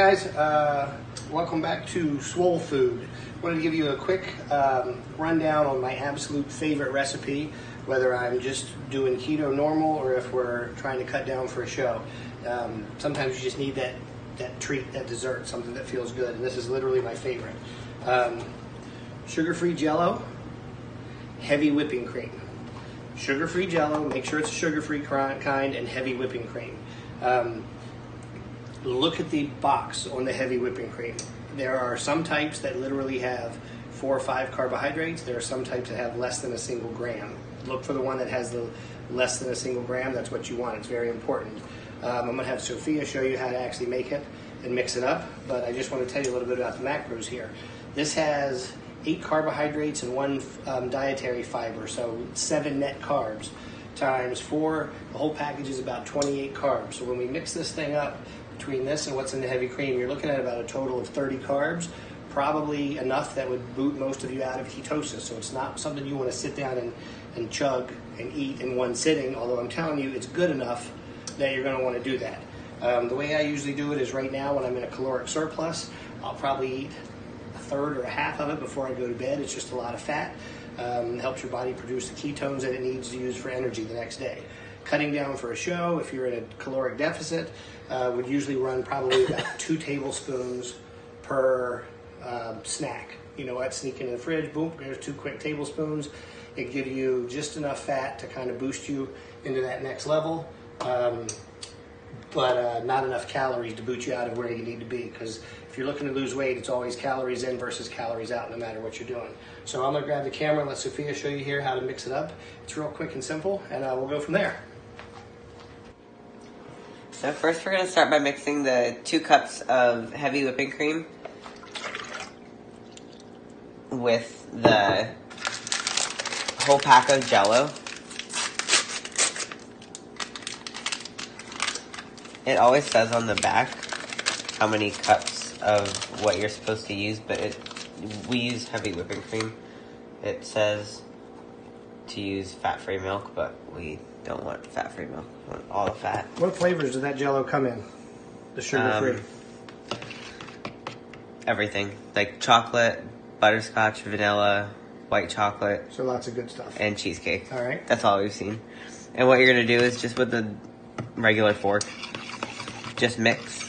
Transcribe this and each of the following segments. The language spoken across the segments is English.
guys, welcome back to Swole Food. Wanted to give you a quick rundown on my absolute favorite recipe, whether I'm just doing keto normal or if we're trying to cut down for a show. Sometimes you just need that treat, that dessert, something that feels good, and this is literally my favorite. Sugar-free Jello, heavy whipping cream. Sugar-free Jello, make sure it's a sugar-free kind, and heavy whipping cream. Look at the box on the heavy whipping cream. There are some types that literally have 4 or 5 carbohydrates. There are some types that have less than a single gram. Look for the one that has the less than a single gram. That's what you want. It's very important. I'm going to have Sophia show you how to actually make it and mix it up, but I just want to tell you a little bit about the macros here. This has 8 carbohydrates and 1 dietary fiber, so 7 net carbs times 4. The whole package is about 28 carbs. So when we mix this thing up, between this and what's in the heavy cream, you're looking at about a total of 30 carbs, probably enough that would boot most of you out of ketosis. So it's not something you want to sit down and chug and eat in one sitting, although I'm telling you it's good enough that you're going to want to do that. The way I usually do it is right now when I'm in a caloric surplus, I'll probably eat a third or a half of it before I go to bed. It's just a lot of fat. Helps your body produce the ketones that it needs to use for energy the next day. Cutting down for a show, if you're in a caloric deficit, would usually run probably about 2 tablespoons per snack. You know what, sneak in the fridge, boom, there's 2 quick tablespoons. It gives you just enough fat to kind of boost you into that next level, but not enough calories to boot you out of where you need to be, because if you're looking to lose weight, it's always calories in versus calories out, no matter what you're doing. So I'm going to grab the camera and let Sophia show you here how to mix it up. It's real quick and simple, and we'll go from there. So first we're going to start by mixing the 2 cups of heavy whipping cream with the whole pack of Jello. It always says on the back how many cups of what you're supposed to use, but we use heavy whipping cream. It says to use fat-free milk, but we don't want fat-free milk. We want all the fat. What flavors does that Jello come in? The sugar-free? Everything. Like chocolate, butterscotch, vanilla, white chocolate. So lots of good stuff. And cheesecake. All right. That's all we've seen. And what you're going to do is just with the regular fork, just mix.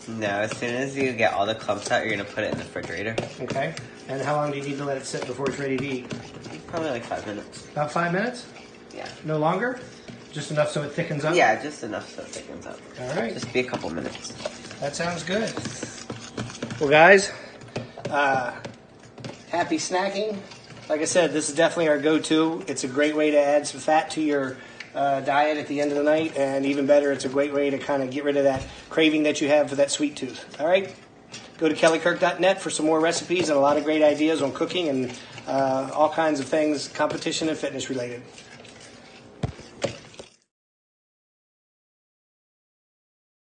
No, as soon as you get all the clumps out, you're going to put it in the refrigerator. Okay. And how long do you need to let it sit before it's ready to eat? Probably like 5 minutes. About 5 minutes? Yeah. No longer? Just enough so it thickens up? Yeah, just enough so it thickens up. All right. Just be a couple minutes. That sounds good. Well, guys, happy snacking. Like I said, this is definitely our go-to. It's a great way to add some fat to your diet at the end of the night, and even better, it's a great way to kind of get rid of that craving that you have for that sweet tooth. All right? Go to kellykirk.net for some more recipes and a lot of great ideas on cooking and all kinds of things, competition and fitness related.